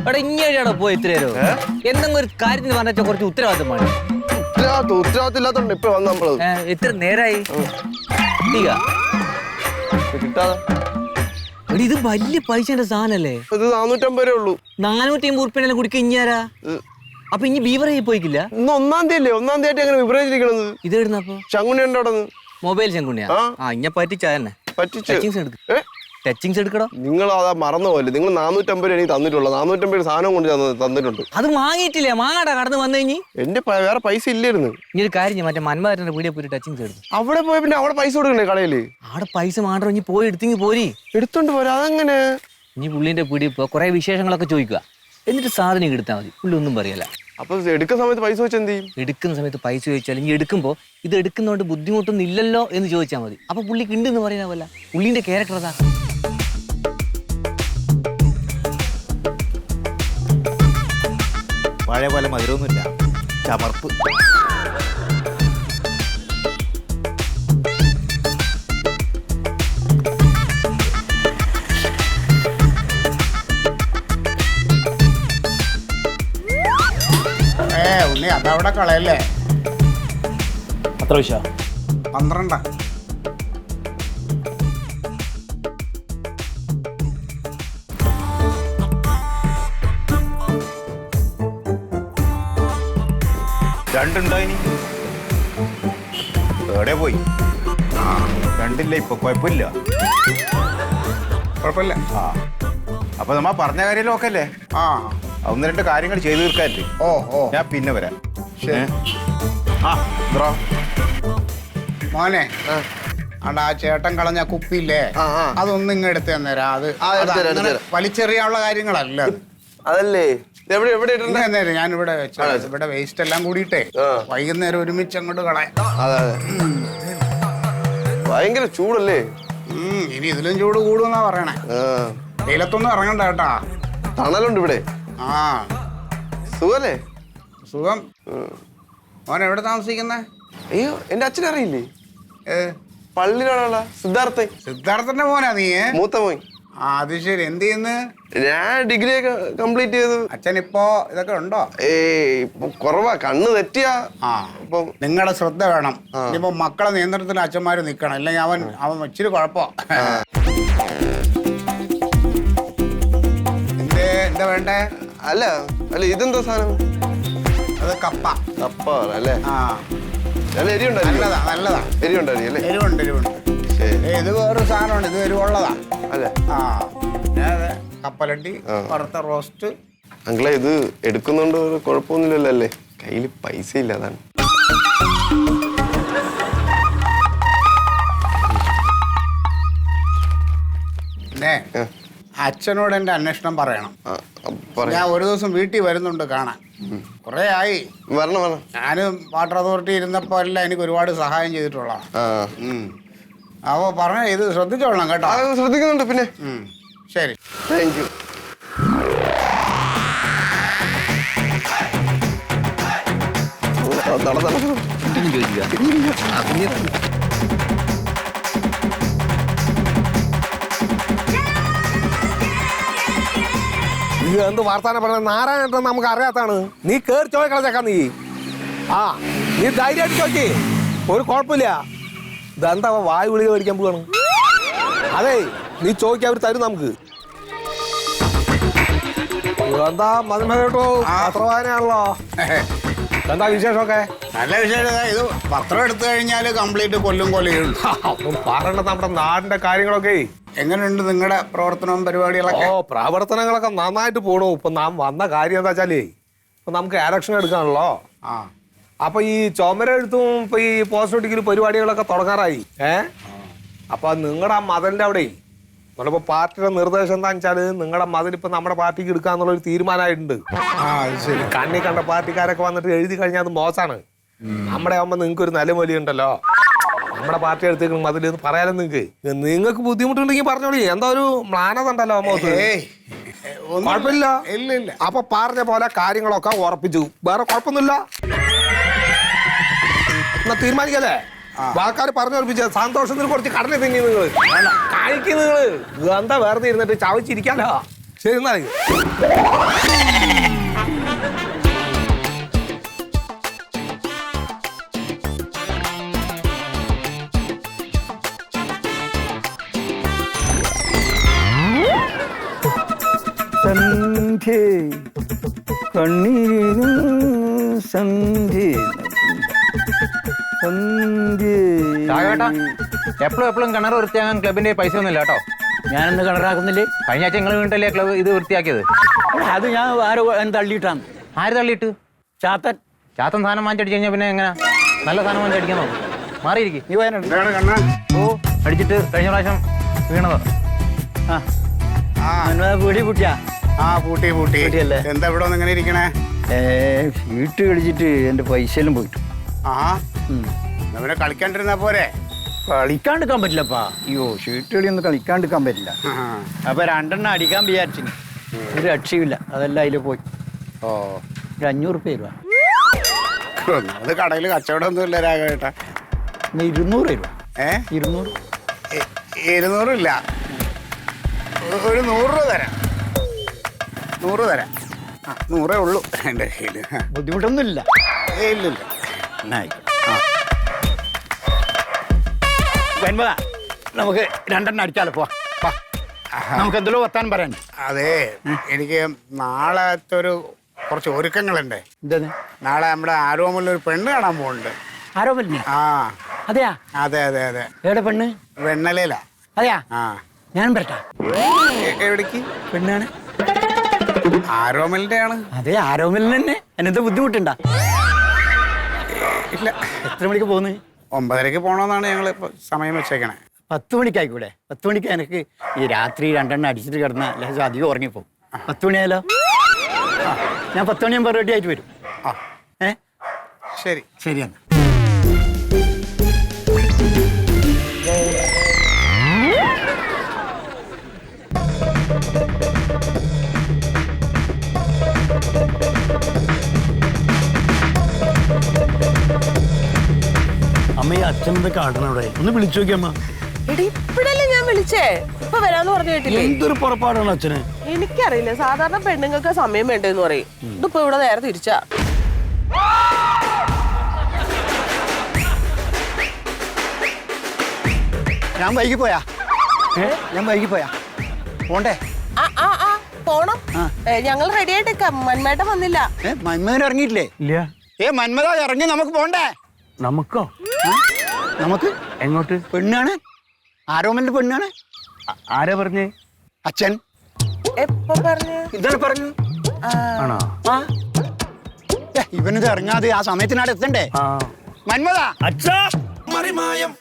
അവിടെ ഇങ്ങനെയാണോ പോയി ഇത്രയോ എന്തെങ്കിലും ഒരു കാര്യത്തിന് പറഞ്ഞാൽ കുറച്ച് ഉത്തരവാദിത്തം വേണം. ഉത്തരവാദിത്തം ഇല്ലാത്തോണ്ട് ഇപ്പൊ വന്ന നമ്മള് എത്ര നേരായി കിട്ടാതെ. ഇത് വലിയ പൈസന്റെ സാധനല്ലേ? ഇത് 450 ഉള്ളൂ. 450 ഉറുപ്പിനെല്ലാം കുടിക്കുക ഇഞ്ഞാരാ? അപ്പൊ ഇനി ബീവറേജ് പോയിക്കില്ല? ഇന്ന് 1-ാം തീയതി അല്ലേ? 1-ാം തീയതി എങ്ങനെ വിവരേജിരിക്കണത്? ഇത് ഇടുന്നപ്പോ ശങ്കുണ്ണിയുണ്ട് അവിടെ മൊബൈൽ ശങ്കുണ്ണിയാ? ഇഞ്ഞ പറ്റിച്ചാ തന്നെ ടച്ചിങ്സ് എടുക്കടോ. നിങ്ങൾ അതാ മറന്നു പോലെ. നിങ്ങൾ 450 എനിക്ക് തന്നിട്ടുള്ളൂ. 450 സാധനം കൊണ്ട് തന്നിട്ടുണ്ട്. അത് വാങ്ങിയിട്ടില്ലേ? മാങ്ങാടാ കടന്ന് വന്നു കഴിഞ്ഞ് എന്റെ വേറെ പൈസ ഇല്ലായിരുന്നു. ഇനി ഒരു കാര്യം മറ്റേ മന്മഥന്റെ വീഡിയോ പോയി ടച്ചിങ്സ് എടുത്തു. അവിടെ പോയ പിന്നെ അവിടെ പൈസ കൊടുക്കണ്ടേ കടയില്? അവിടെ പൈസ മാത്രം ഇനി പോയി എടുത്തെങ്കിൽ പോരി. എടുത്തോണ്ട് പോരാ. അതെങ്ങനെ? ഇനി പുള്ളിന്റെ പീടി കുറെ വിശേഷങ്ങളൊക്കെ ചോദിക്കുക, എന്നിട്ട് സാധനം എടുത്താൽ മതി. പുള്ളി ഒന്നും പറയല. അപ്പൊ എടുക്കുന്ന സമയത്ത് പൈസ വെച്ച് എന്ത് ചെയ്യും? എടുക്കുന്ന സമയത്ത് പൈസ ചോദിച്ചാൽ ഇനി എടുക്കുമ്പോ ഇത് എടുക്കുന്നതുകൊണ്ട് ബുദ്ധിമുട്ടൊന്നും ഇല്ലല്ലോ എന്ന് ചോദിച്ചാൽ മതി. അപ്പൊ പുള്ളിക്ക് ഉണ്ടെന്ന് പറയുന്ന പോലെ പുള്ളിന്റെ ക്യാരക്ടർ അതാ. പഴയ പോലെ മധുരമൊന്നുമില്ല, ചമർപ്പ്. ഉണ്ണി അതവിടെ കളയല്ലേ? അത്ര വിഷ 12. രണ്ടുണ്ടോ ഇനി? എവിടെ പോയി? രണ്ടില്ല, ഇപ്പൊ കുഴപ്പമില്ല. കുഴപ്പമില്ല. അപ്പൊ നമ്മ പറഞ്ഞ കാര്യം ഒക്കെ അല്ലേ? 1-2 കാര്യങ്ങൾ ചെയ്തു തീർക്കാല്ലേ? ഞാൻ പിന്നെ വരാം. മോനെ, അണ്ട ആ ചേട്ടൻ കളഞ്ഞ കുപ്പിയില്ലേ, അതൊന്നും ഇങ്ങ് എടുത്ത് തന്നേരാ. അത് വലിച്ചെറിയാനുള്ള കാര്യങ്ങളല്ല. അതല്ലേ ഞാൻ ഇവിടെ വേസ്റ്റ് എല്ലാം കൂടിയിട്ടേ വൈകുന്നേരം ഒരുമിച്ച് അങ്ങോട്ട് കളയാം. അതെ. ഭയങ്കര ചൂടല്ലേ? ഇനി ഇതിലും ചൂട് കൂടുമെന്നാ പറയണേ. വെയിലത്തൊന്നും ഇറങ്ങണ്ട കേട്ടാ. തണലുണ്ട് ഇവിടെ. സുഖല്ലേ? സുഖം. മോൻ എവിടെ താമസിക്കുന്നേ? അയ്യോ, എന്റെ അച്ഛനെ അറിയില്ലേ? പള്ളിയിലുള്ള സിദ്ധാർത്ഥന്റെ മോനാ നീ? മൂത്ത മോൻ. അത് ശരി. എന്ത് ചെയ്യുന്നു? ഞാൻ ഡിഗ്രി ഒക്കെ കംപ്ലീറ്റ് ചെയ്തു. അച്ഛൻ ഇപ്പോ ഇതൊക്കെ ഉണ്ടോ? ഇപ്പൊ കുറവാ, കണ്ണ് തെറ്റിയാ. നിങ്ങളുടെ ശ്രദ്ധ വേണം. ഇനിയിപ്പോ മക്കളെ നിയന്ത്രണത്തിൽ അച്ഛന്മാര് നിക്കണം, അല്ലെങ്കിൽ അവൻ ഇച്ചിരി കുഴപ്പോ. എന്താ വേണ്ടേ? അല്ല ഇതെന്താ സാധനം? അത് കപ്പ. കപ്പ അല്ലേ? നല്ലതാ. എരിവുണ്ട്. ഇത് വേറൊരു സാധനമാണ്. ഇത് എരിവുള്ളതാ അല്ലേ? അതെ. കപ്പലണ്ടി, വറുത്ത റോസ്റ്റ്. അങ്കിളെ, ഇത് എടുക്കുന്നോണ്ട് കുഴപ്പമൊന്നുമില്ലല്ലോ അല്ലേ? കയ്യില് പൈസ ഇല്ല, അതാണ്. പിന്നെ അച്ഛനോട് എന്റെ അന്വേഷണം പറയണം. ഞാൻ ഒരു ദിവസം വീട്ടിൽ വരുന്നുണ്ട് കാണാൻ. കുറെ ആയി. ഞാനും വാട്ടർ അതോറിറ്റി ഇരുന്നപ്പോ എല്ലാം എനിക്ക് ഒരുപാട് സഹായം ചെയ്തിട്ടുള്ള. അപ്പൊ പറഞ്ഞ ഇത് ശ്രദ്ധിച്ചോളണം കേട്ടോ. ശ്രദ്ധിക്കുന്നുണ്ട്. പിന്നെ ശരി, താങ്ക് യു. ഇത് എന്ത് വർത്താനം പറഞ്ഞ നാരായണേട്ടൻ നമുക്ക് അറിയാത്താണ്. നീ കേറി ചോദിക്കളച്ചേക്കാം. നീ നീ ധൈര്യമായിട്ട് ചോദിക്കേ, ഒരു കുഴപ്പമില്ല. ഇതെന്താ വായു ഗുളിക മേടിക്കാൻ പോവാണ്? അതെ, നീ ചോദിക്കാൻ അവർ തരും നമുക്ക്. എന്താ മധുമേട്ടോ, പത്രവായനയാണല്ലോ. എന്താ വിശേഷമൊക്കെ? നല്ല വിശേഷം. ഇത് പത്രം എടുത്തു കഴിഞ്ഞാല് കംപ്ലീറ്റ് കൊല്ലും കൊലയും. പറയണ്ട നമ്മുടെ നാടിന്റെ കാര്യങ്ങളൊക്കെ. എങ്ങനെയുണ്ട് നിങ്ങളുടെ പ്രവർത്തനവും പരിപാടികളൊക്കെ? പ്രവർത്തനങ്ങളൊക്കെ നന്നായിട്ട് പോണു. ഇപ്പൊ നാം വന്ന കാര്യം എന്താ വെച്ചാലേ, ഇപ്പൊ നമുക്ക് ഇലക്ഷൻ എടുക്കാണല്ലോ. അപ്പൊ ഈ ചുമര എഴുത്തും ഇപ്പൊ ഈ പോസ്റ്റ് ഒട്ടിക്കലും പരിപാടികളൊക്കെ തുടങ്ങാറായി. അപ്പൊ നിങ്ങളുടെ ആ മതിലിന്റെ അവിടെ നമ്മളിപ്പോ പാർട്ടിയുടെ നിർദ്ദേശം എന്താന്ന് വെച്ചാല്, നിങ്ങളുടെ മതിൽ ഇപ്പൊ നമ്മുടെ പാർട്ടിക്ക് എടുക്കാന്നുള്ളൊരു തീരുമാനമായിട്ടുണ്ട്. കണ്ണി കണ്ട പാർട്ടിക്കാരൊക്കെ വന്നിട്ട് എഴുതി കഴിഞ്ഞാൽ അത് മോശമാണ്. നമ്മുടെ ആവുമ്പോ നിങ്ങൾക്ക് ഒരു നിലമൊലി ഉണ്ടല്ലോ. നമ്മുടെ പാർട്ടി എടുത്തേക്കും മതിൽ പറയാനും നിങ്ങൾക്ക് ബുദ്ധിമുട്ടുണ്ടെങ്കിൽ പറഞ്ഞോളി. എന്താ ഒരു മ്ലാനത ഉണ്ടല്ലോ കുഴപ്പമില്ല. അപ്പൊ പറഞ്ഞ പോലെ കാര്യങ്ങളൊക്കെ ഉറപ്പിച്ചു. വേറെ കുഴപ്പമൊന്നുമില്ല. എന്നാ തീരുമാനിക്കല്ലേ? ആൾക്കാർ പറഞ്ഞുറപ്പിച്ച സന്തോഷത്തിന് കുറച്ച് കടല തിങ്ങി നിങ്ങള് കഴിക്കും. നിങ്ങള് എന്താ വേറെ ഇരുന്നിട്ട് ചവച്ചിരിക്കാലോ. ശരി എന്നാ സന്ധ്യേ കണ്ണീരിനും സന്ധ്യേ രാഘവേട്ടാ എപ്പോഴും കിണർ വൃത്തിയാക്കാൻ ക്ലബിന്റെ പൈസ ഒന്നുമില്ല കേട്ടോ. ഞാനെന്ന് കിണറാക്കുന്നില്ലേ? കഴിഞ്ഞ ആഴ്ച നിങ്ങൾ വീണ്ടല്ലേ ക്ലബ് ഇത് വൃത്തിയാക്കിയത്? അത് ഞാൻ ആരോ തള്ളിയിട്ടാണ്. ആര് തള്ളിയിട്ട്? ചാത്തൻ. ചാത്തൻ സാധനം വാങ്ങിച്ചടിച്ചു കഴിഞ്ഞാൽ പിന്നെ എങ്ങനെ നല്ല സാധനം വാങ്ങിച്ചടിക്കാൻ നോക്കും? മാറിയിരിക്കും. നീ വയനാട് ഓ അടിച്ചിട്ട് കഴിഞ്ഞ പ്രാവശ്യം വീണതോ? വീടി പൂട്ടിയാ? ആ പൂട്ടി പൂട്ടിയല്ലേ? എന്താ ഇവിടെ ഒന്ന് ഇങ്ങനെ ഇരിക്കണേ? വീട്ട് കളിച്ചിട്ട് എൻ്റെ പൈസയെല്ലാം പോയിട്ടു. ആ പിന്നെ കളിക്കാണ്ടിരുന്നാ പോരെ? കളിക്കാണ്ടിരിക്കാൻ പറ്റില്ലപ്പാ. അയ്യോ ഷീട്ട് കളി ഒന്നും കളിക്കാണ്ടിരിക്കാൻ പറ്റില്ല. അപ്പൊ 2 എണ്ണം അടിക്കാൻ വിചാരിച്ചിന്, ഒരു രക്ഷയില്ല. അതെല്ലാം അതിൽ പോയി. ഓ ഒരു 500 രൂപ രൂപ. അത് കടയിൽ കച്ചവടം ഒന്നും ഇല്ല രാഘവേട്ടാ. 200 രൂപ. 200? 200 ഇല്ല, ഒരു 100 രൂപ തരാം. 100 തരാം. 100 ഉള്ളൂ എൻ്റെ കയ്യിൽ. ബുദ്ധിമുട്ടൊന്നുമില്ല. ഇല്ലില്ല. വെൻപതാ, നമുക്ക് 2 എണ്ണം അടിച്ചാലോ? പോവാ, നമുക്ക് എന്തെല്ലോ വർത്താനം പറയാൻ. അതെ, എനിക്ക് നാളത്തെ ഒരു കുറച്ച് ഒരുക്കങ്ങളുണ്ട്. എന്താണ്? നാളെ നമ്മുടെ ആരോമിൽ ഒരു പെണ്ണ് കാണാൻ പോകുന്നുണ്ട്. ആരോ പെണ്ണി? ആ അതെയാ? അതെ അതെ അതെ. എവിടെ പെണ്ണ്? വെണ്ണലയിലാ. അതെയാ? ആ ഞാൻ പറട്ടാ. എവിടേക്ക്? പെണ്ണാണ്. ആരോമലിന്റെ ആണ്. അതെ, ആരോമിൽ തന്നെ. എന്നെന്താ ബുദ്ധിമുട്ടുണ്ടാ? ഇല്ല. എത്ര മണിക്ക് പോകുന്നത്? 9:30 പോകണമെന്നാണ് ഞങ്ങൾ ഇപ്പോൾ സമയം വെച്ചേക്കണേ. 10 മണിക്കായിക്കൂടെ? 10 മണിക്ക് എനിക്ക് ഈ രാത്രി 2 എണ്ണം അടിച്ചിട്ട് കിടന്ന ലഹജ അധികം ഉറങ്ങിപ്പോവും. 10 മണിയായാലോ? ഞാൻ 10 മണിയാകുമ്പോൾ റെഡി ആയിട്ട് വരും. ആ ശരി. ശരിയാണ്. അമ്മ ഈ അച്ഛനത് കാട്ടണവിടെ ഒന്ന് വിളിച്ചു നോക്കിയമ്മ. എടി ഇപ്പഴല്ലേ ഞാൻ വിളിച്ചേ, ഇപ്പൊ വരാന്ന് പറഞ്ഞു കേട്ടില്ലേ? എന്തൊരു പുറപ്പാടാണ് അച്ഛന്. എനിക്കറിയില്ല, സാധാരണ പെണ്ണുങ്ങൾക്ക് സമയം വേണ്ടെന്ന് പറയും. ഇതിപ്പോ ഇവിടെ നേരെ തിരിച്ചാ. ഞാൻ വൈകി പോയാ? ഞാൻ വൈകി പോയാ? പോണ്ടേ? പോണം. ഞങ്ങൾ റെഡി ആയിട്ടേക്കാം. മന്മേട്ടൻ വന്നില്ല. മന്മേൻ ഇറങ്ങിയിട്ടില്ലേ? ഇല്ല. മന്മത ഇറങ്ങി, നമുക്ക് പോണ്ടേ? നമുക്കോ? നമുക്ക് എങ്ങോട്ട്? പെണ്ണാണ്, ആരോമലിന്റെ പെണ്ണാണ്. ആരാ പറഞ്ഞേ? അച്ഛൻ. എപ്പോ പറഞ്ഞു? ഇതാണ് പറഞ്ഞു. ആണോ? ഇവനിത് ഇറങ്ങാതെ ആ സമയത്തിനാട് എത്തണ്ടേ? മന്മത അച്ഛാ. മറിമായം